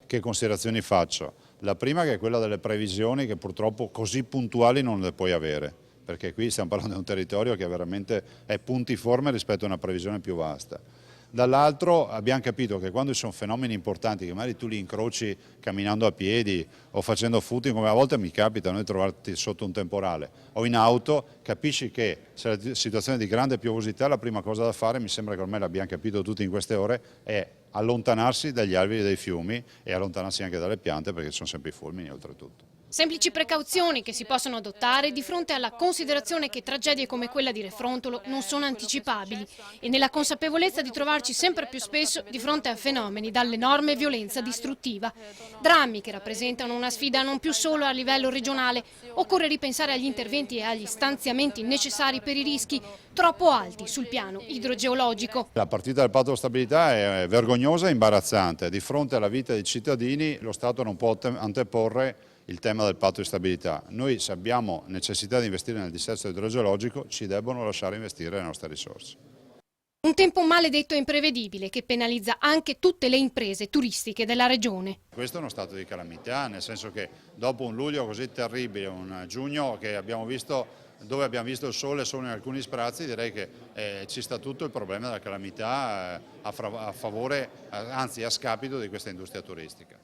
che considerazioni faccio? La prima che è quella delle previsioni, che purtroppo così puntuali non le puoi avere, perché qui stiamo parlando di un territorio che veramente è puntiforme rispetto a una previsione più vasta. Dall'altro abbiamo capito che quando ci sono fenomeni importanti, che magari tu li incroci camminando a piedi o facendo footing, come a volte mi capita di trovarti sotto un temporale o in auto, capisci che se la situazione è di grande piovosità, la prima cosa da fare, mi sembra che ormai l'abbiamo capito tutti in queste ore, è allontanarsi dagli alberi dei fiumi e allontanarsi anche dalle piante, perché ci sono sempre i fulmini oltretutto. Semplici precauzioni che si possono adottare di fronte alla considerazione che tragedie come quella di Refrontolo non sono anticipabili e nella consapevolezza di trovarci sempre più spesso di fronte a fenomeni dall'enorme violenza distruttiva. Drammi che rappresentano una sfida non più solo a livello regionale, occorre ripensare agli interventi e agli stanziamenti necessari per i rischi troppo alti sul piano idrogeologico. La partita del patto di stabilità è vergognosa e imbarazzante. Di fronte alla vita dei cittadini lo Stato non può anteporre il tema del patto di stabilità. Noi, se abbiamo necessità di investire nel dissesto idrogeologico, ci debbono lasciare investire le nostre risorse. Un tempo maledetto e imprevedibile che penalizza anche tutte le imprese turistiche della regione. Questo è uno stato di calamità, nel senso che dopo un luglio così terribile, un giugno che abbiamo visto, dove abbiamo visto il sole solo in alcuni sprazzi, direi che ci sta tutto il problema della calamità a favore, anzi a scapito di questa industria turistica.